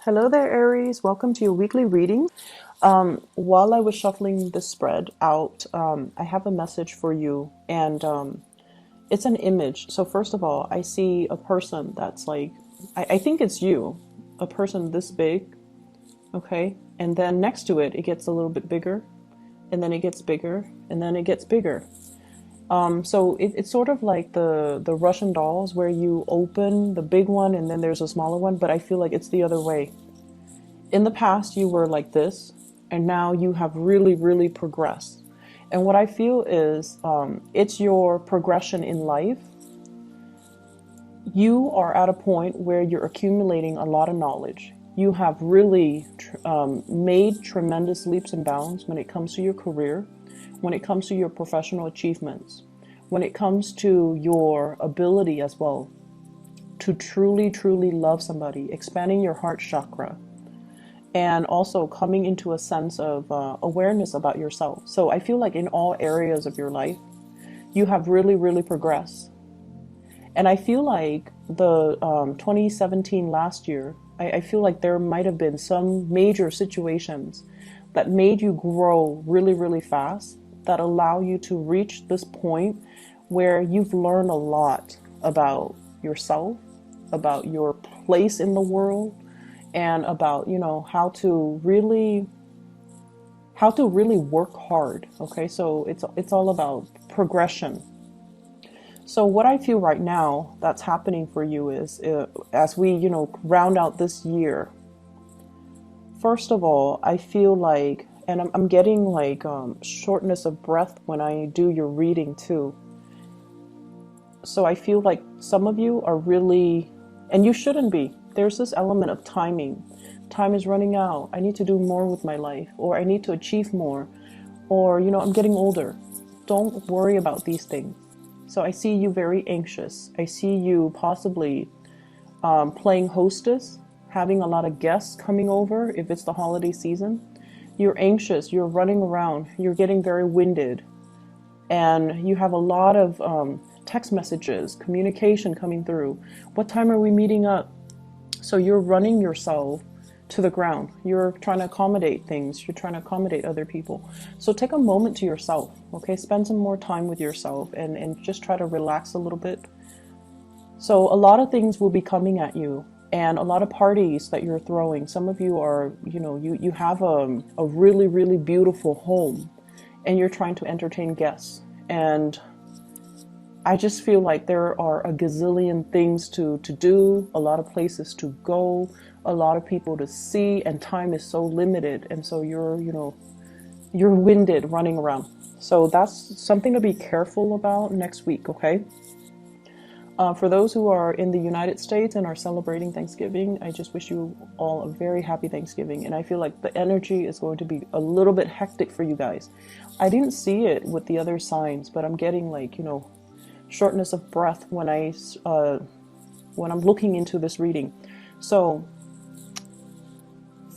Hello there, Aries. Welcome to your weekly reading. While I was shuffling the spread out, I have a message for you, and it's an image. So, first of all, I see a person that's like, I think it's you, a person this big, okay? And then next to it, it gets a little bit bigger, and then it gets bigger, and then it gets bigger. So it's sort of like the Russian dolls where you open the big one and then there's a smaller one, but I feel like it's the other way. In the past, you were like this, and now you have really, really progressed. And what I feel is it's your progression in life. You are at a point where you're accumulating a lot of knowledge. You have really made tremendous leaps and bounds when it comes to your career, when it comes to your professional achievements, when it comes to your ability as well to truly, truly love somebody, expanding your heart chakra, and also coming into a sense of awareness about yourself. So I feel like in all areas of your life, you have really, really progressed. And I feel like the 2017 last year, I feel like there might have been some major situations that made you grow really, really fast, that allow you to reach this point where you've learned a lot about yourself, about your place in the world, and about, how to really work hard. Okay, so it's all about progression. So what I feel right now that's happening for you is as we round out this year. First of all, I feel like, and I'm getting like shortness of breath when I do your reading too. So I feel like some of you are really, and you shouldn't be. There's this element of timing. Time is running out. I need to do more with my life, or I need to achieve more, or, I'm getting older. Don't worry about these things. So I see you very anxious. I see you possibly playing hostess, having a lot of guests coming over if it's the holiday season. You're anxious, you're running around, you're getting very winded, and you have a lot of text messages, communication coming through. What time are we meeting up? So you're running yourself to the ground. You're trying to accommodate things. You're trying to accommodate other people. So take a moment to yourself, okay? Spend some more time with yourself and just try to relax a little bit. So a lot of things will be coming at you, and a lot of parties that you're throwing. Some of you are, you have a really, really beautiful home, and you're trying to entertain guests. And I just feel like there are a gazillion things to do, a lot of places to go, a lot of people to see, and time is so limited. And so you're winded running around. So that's something to be careful about next week, okay? For those who are in the United States and are celebrating Thanksgiving, I just wish you all a very happy Thanksgiving. And I feel like the energy is going to be a little bit hectic for you guys. I didn't see it with the other signs, but I'm getting like, shortness of breath when I'm looking into this reading. So,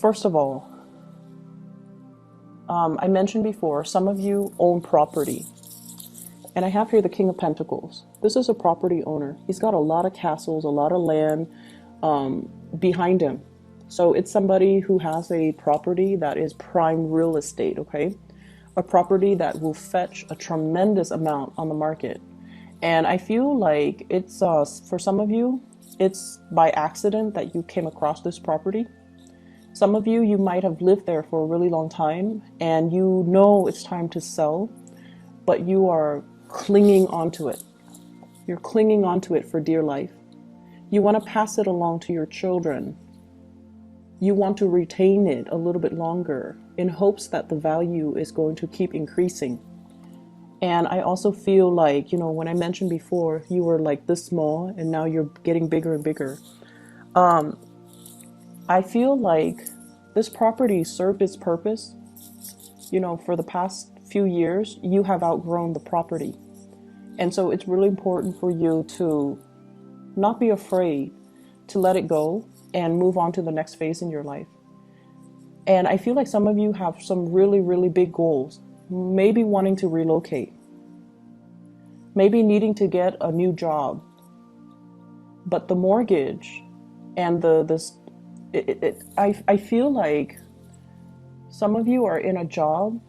first of all, I mentioned before, some of you own property. And I have here the King of Pentacles. This is a property owner. He's got a lot of castles, a lot of land behind him. So it's somebody who has a property that is prime real estate, okay? A property that will fetch a tremendous amount on the market. And I feel like it's, for some of you, it's by accident that you came across this property. Some of you, you might have lived there for a really long time and you know it's time to sell, but you are clinging onto it. You're clinging onto it for dear life. You want to pass it along to your children. You want to retain it a little bit longer in hopes that the value is going to keep increasing. And I also feel like, when I mentioned before, you were like this small and now you're getting bigger and bigger. I feel like this property served its purpose. For the past few years, you have outgrown the property. And so it's really important for you to not be afraid to let it go and move on to the next phase in your life. And I feel like some of you have some really, really big goals. Maybe wanting to relocate. Maybe needing to get a new job. But the mortgage and I feel like some of you are in a job,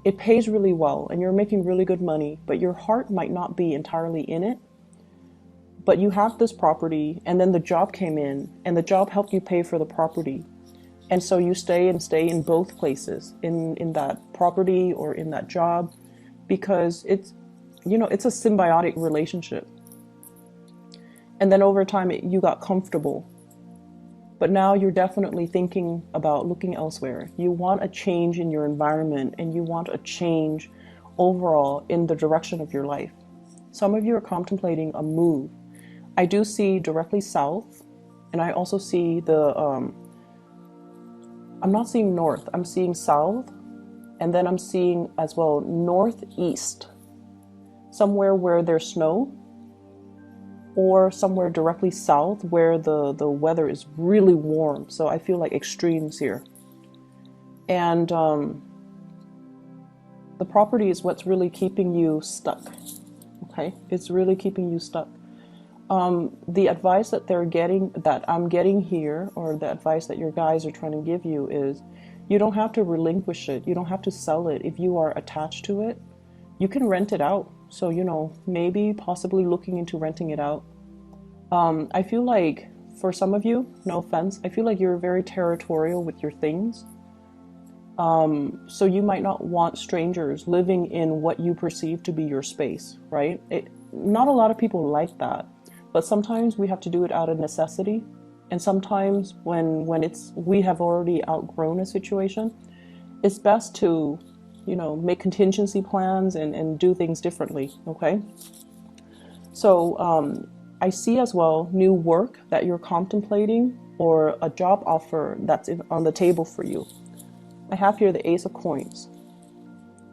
it pays really well and you're making really good money, but your heart might not be entirely in it. But you have this property, and then the job came in, and the job helped you pay for the property. And so you stay in both places, in that property or in that job, because it's, you know, it's a symbiotic relationship. And then over time, you got comfortable. But now you're definitely thinking about looking elsewhere. You want a change in your environment, and you want a change overall in the direction of your life. Some of you are contemplating a move. I do see directly south, and I also see the, I'm not seeing north, I'm seeing south, and then I'm seeing as well northeast, somewhere where there's snow, or somewhere directly south where the weather is really warm. So I feel like extremes here. And the property is what's really keeping you stuck, okay? It's really keeping you stuck. The advice that I'm getting here, or the advice that your guys are trying to give you, is you don't have to relinquish it. You don't have to sell it. If you are attached to it, you can rent it out. So, you know, maybe possibly looking into renting it out. I feel like for some of you, no offense, I feel like you're very territorial with your things. So you might not want strangers living in what you perceive to be your space, right? Not a lot of people like that. But sometimes we have to do it out of necessity. And sometimes when we have already outgrown a situation, it's best to, you know, make contingency plans and do things differently, okay? So I see as well new work that you're contemplating, or a job offer that's on the table for you. I have here the Ace of Coins,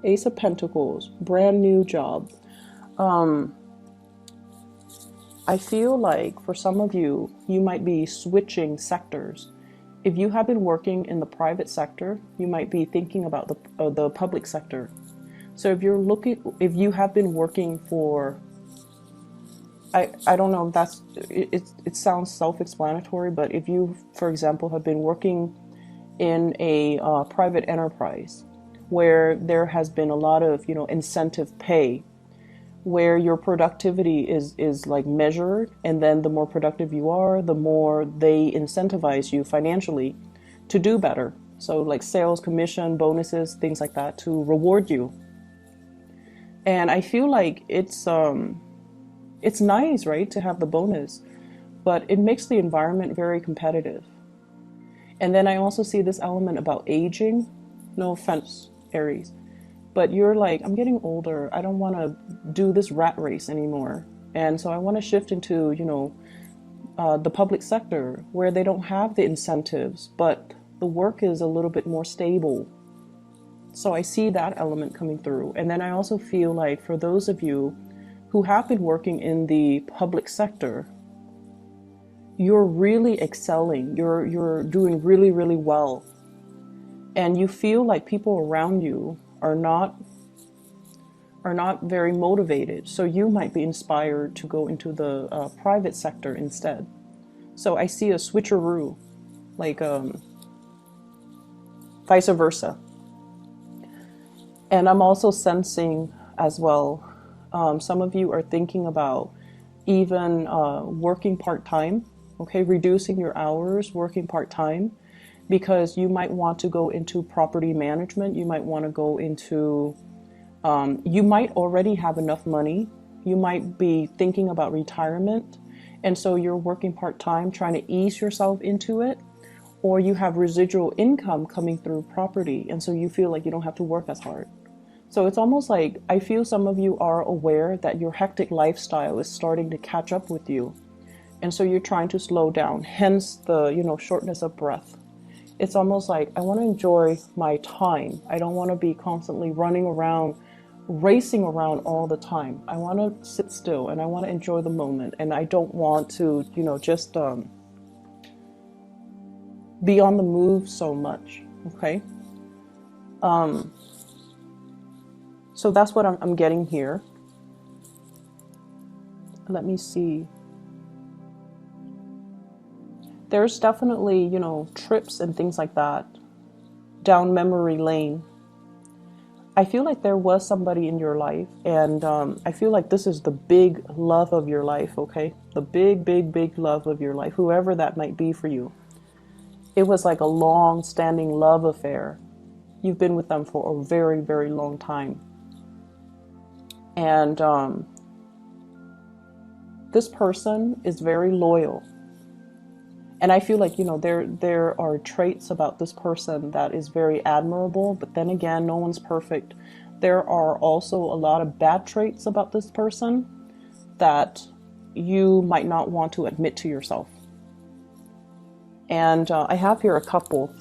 Ace of Pentacles, brand new job. I feel like for some of you, you might be switching sectors. If you have been working in the private sector, you might be thinking about the public sector. So if you have been working for, I don't know if it sounds self-explanatory, but if you, for example, have been working in a private enterprise where there has been a lot of, you know, incentive pay, where your productivity is like measured, and then the more productive you are, the more they incentivize you financially to do better. So like sales, commission, bonuses, things like that, to reward you. And I feel like it's nice, right, to have the bonus, but it makes the environment very competitive. And then I also see this element about aging. No offense, Aries, but you're like, I'm getting older. I don't want to do this rat race anymore. And so I want to shift into, you know, the public sector where they don't have the incentives, but the work is a little bit more stable. So I see that element coming through. And then I also feel like for those of you who have been working in the public sector, you're really excelling. You're doing really, really well. And you feel like people around you are not very motivated. So you might be inspired to go into the private sector instead. So I see a switcheroo, like vice versa. And I'm also sensing as well, some of you are thinking about even working part-time, okay, reducing your hours, working part-time, because you might want to go into property management. You might want to go into, you might already have enough money. You might be thinking about retirement. And so you're working part-time, trying to ease yourself into it, or you have residual income coming through property. And so you feel like you don't have to work as hard. So it's almost like, I feel some of you are aware that your hectic lifestyle is starting to catch up with you. And so you're trying to slow down, hence the, you know, shortness of breath. It's almost like, I want to enjoy my time. I don't want to be constantly running around, racing around all the time. I want to sit still and I want to enjoy the moment. And I don't want to, you know, just be on the move so much. Okay. So that's what I'm getting here. Let me see. There's definitely, you know, trips and things like that down memory lane. I feel like there was somebody in your life, and I feel like this is the big love of your life, okay? The big, big, big love of your life, whoever that might be for you. It was like a long-standing love affair. You've been with them for a very, very long time. And this person is very loyal. And I feel like, you know, there are traits about this person that is very admirable, but then again, no one's perfect. There are also a lot of bad traits about this person that you might not want to admit to yourself. And I have here a couple.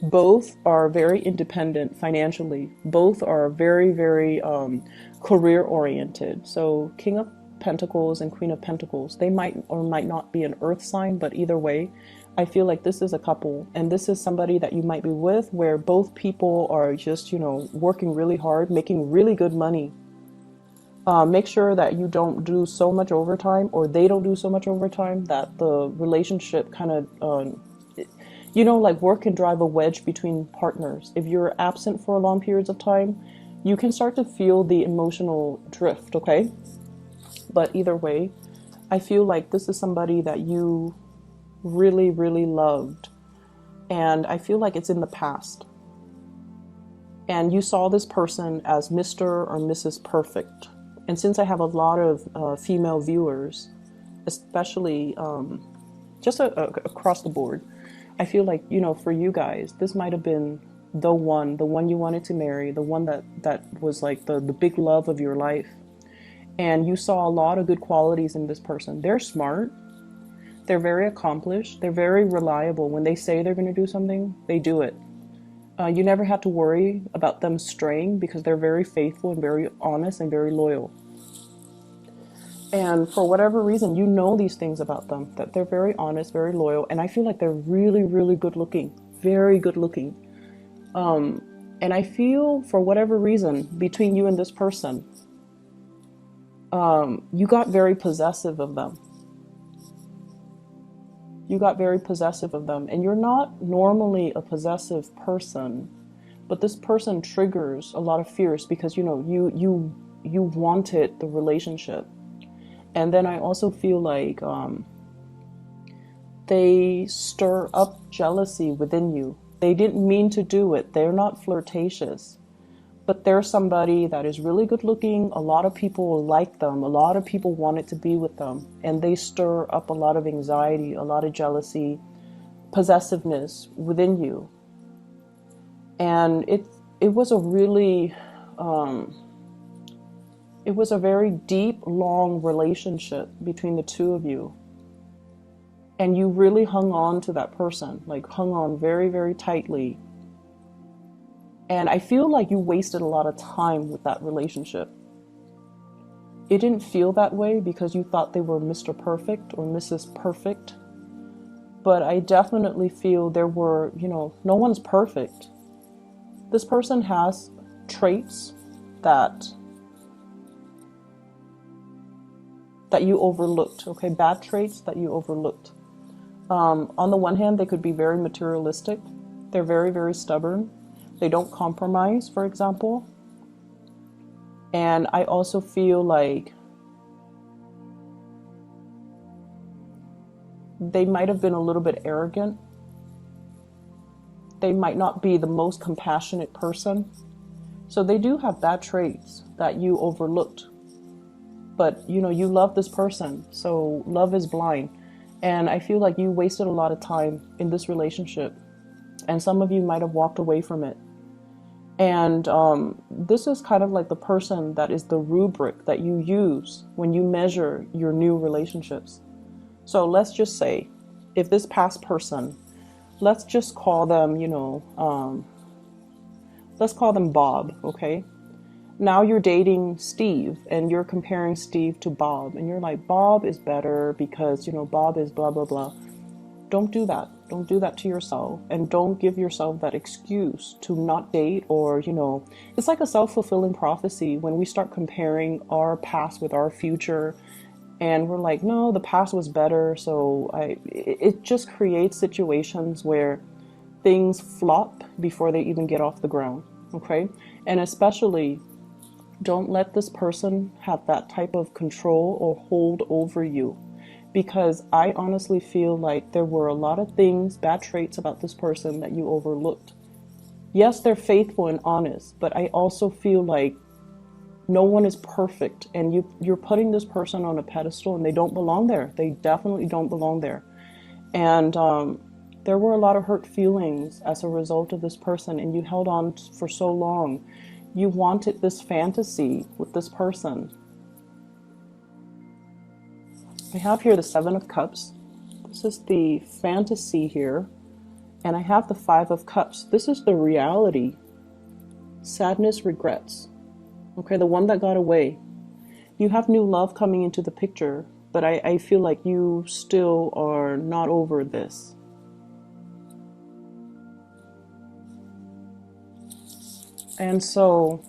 Both are very independent financially. Both are very, very career oriented. So King of Pentacles and Queen of Pentacles, they might or might not be an earth sign, but either way, I feel like this is a couple, and this is somebody that you might be with where both people are just, you know, working really hard, making really good money. Make sure that you don't do so much overtime, or they don't do so much overtime, that the relationship kind of, you know, like work can drive a wedge between partners. If you're absent for long periods of time, you can start to feel the emotional drift, okay? But either way, I feel like this is somebody that you really, really loved. And I feel like it's in the past. And you saw this person as Mr. or Mrs. Perfect. And since I have a lot of female viewers, especially just across the board, I feel like, you know, for you guys, this might have been the one you wanted to marry, the one that was like the big love of your life. And you saw a lot of good qualities in this person. They're smart. They're very accomplished. They're very reliable. When they say they're going to do something, they do it. You never had to worry about them straying because they're very faithful and very honest and very loyal. And for whatever reason, you know these things about them, that they're very honest, very loyal. And I feel like they're really, really good looking, very good looking. And I feel for whatever reason, between you and this person, you got very possessive of them. You got very possessive of them. And you're not normally a possessive person, but this person triggers a lot of fears because, you know, you wanted the relationship. And then I also feel like they stir up jealousy within you. They didn't mean to do it. They're not flirtatious. But they're somebody that is really good looking. A lot of people like them. A lot of people wanted to be with them. And they stir up a lot of anxiety, a lot of jealousy, possessiveness within you. And it was a really, it was a very deep, long relationship between the two of you. And you really hung on to that person, like hung on very, very tightly. And I feel like you wasted a lot of time with that relationship. It didn't feel that way because you thought they were Mr. Perfect or Mrs. Perfect. But I definitely feel there were, you know, no one's perfect. This person has traits that you overlooked, okay? Bad traits that you overlooked. On the one hand, they could be very materialistic. They're very, very stubborn. They don't compromise, for example. And I also feel like they might have been a little bit arrogant. They might not be the most compassionate person. So they do have bad traits that you overlooked. But, you know, you love this person. So love is blind. And I feel like you wasted a lot of time in this relationship. And some of you might have walked away from it. And this is kind of like the person that is the rubric that you use when you measure your new relationships. So let's just say, if this past person, let's just call them, you know, let's call them Bob, okay? Now you're dating Steve and you're comparing Steve to Bob. And you're like, Bob is better because, you know, Bob is blah, blah, blah. Don't do that. Don't do that to yourself, and don't give yourself that excuse to not date, or, you know, it's like a self-fulfilling prophecy when we start comparing our past with our future. And we're like, no, the past was better. So it just creates situations where things flop before they even get off the ground. Okay. And especially don't let this person have that type of control or hold over you. Because I honestly feel like there were a lot of things, bad traits about this person that you overlooked. Yes, they're faithful and honest, but I also feel like no one is perfect, and you're putting this person on a pedestal, and they don't belong there. They definitely don't belong there. And there were a lot of hurt feelings as a result of this person, and you held on for so long. You wanted this fantasy with this person. I have here the Seven of Cups. This is the fantasy here. And I have the Five of Cups. This is the reality. Sadness, regrets. Okay, the one that got away. You have new love coming into the picture, but I feel like you still are not over this. And so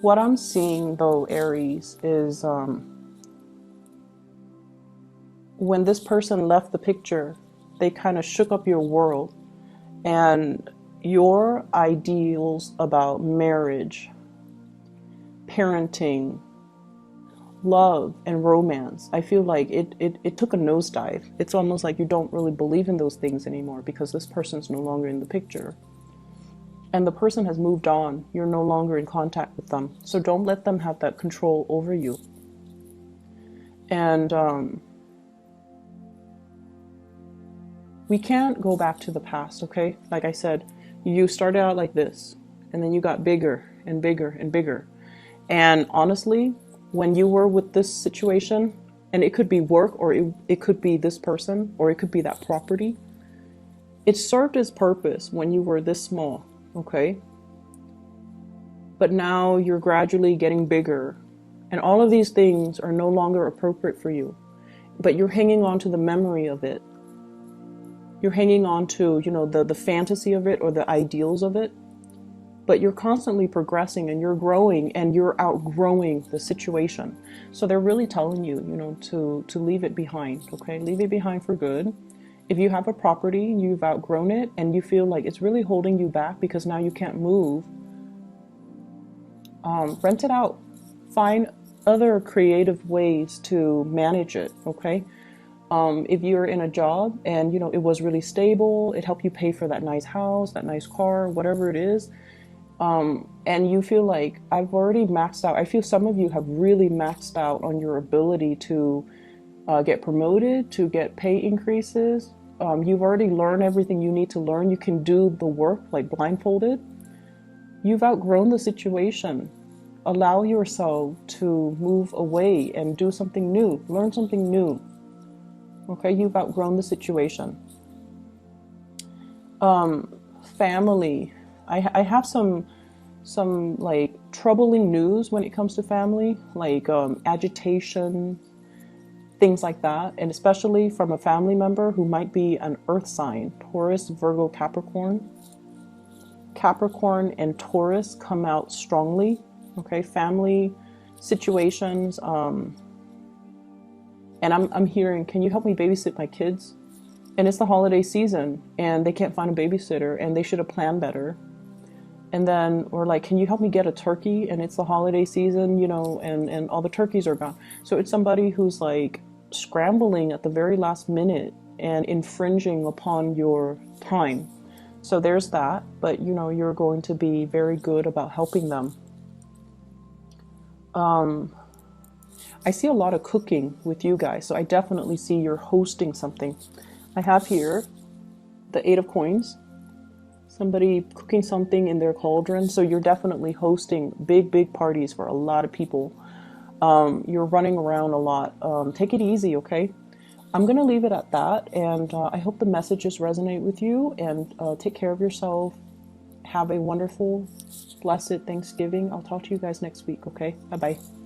what I'm seeing though, Aries, is when this person left the picture, they kind of shook up your world, and your ideals about marriage, parenting, love, and romance, I feel like it took a nosedive. It's almost like you don't really believe in those things anymore because this person's no longer in the picture. And the person has moved on. You're no longer in contact with them. So don't let them have that control over you. And we can't go back to the past, okay? Like I said, you started out like this, and then you got bigger and bigger and bigger. And honestly, when you were with this situation, and it could be work, or it could be this person, or it could be that property, it served its purpose when you were this small, okay? But now you're gradually getting bigger, and all of these things are no longer appropriate for you, but you're hanging on to the memory of it. You're hanging on to, the fantasy of it or the ideals of it, but you're constantly progressing and you're growing and you're outgrowing the situation. So they're really telling you, to leave it behind, okay? Leave it behind for good. If you have a property, you've outgrown it, and you feel like it's really holding you back because now you can't move, rent it out. Find other creative ways to manage it, okay? If you're in a job and, it was really stable, it helped you pay for that nice house, that nice car, whatever it is, and you feel like, I've already maxed out. I feel some of you have really maxed out on your ability to get promoted, to get pay increases. You've already learned everything you need to learn. You can do the work like blindfolded. You've outgrown the situation. Allow yourself to move away and do something new. Learn something new. Okay, you've outgrown the situation. Family. I have some like troubling news when it comes to family, like agitation, things like that, and especially from a family member who might be an earth sign, Taurus, Virgo, Capricorn. Capricorn and Taurus come out strongly, okay? Family situations, and I'm hearing, can you help me babysit my kids? And it's the holiday season, and they can't find a babysitter, and they should have planned better. And then we're like, can you help me get a turkey? And it's the holiday season, and all the turkeys are gone. So it's somebody who's like scrambling at the very last minute and infringing upon your time. So there's that, but you're going to be very good about helping them. I see a lot of cooking with you guys, so I definitely see you're hosting something. I have here the Eight of Coins. Somebody cooking something in their cauldron. So you're definitely hosting big parties for a lot of people. You're running around a lot. Take it easy, okay? I'm going to leave it at that. And I hope the messages resonate with you. And take care of yourself. Have a wonderful, blessed Thanksgiving. I'll talk to you guys next week, okay? Bye-bye.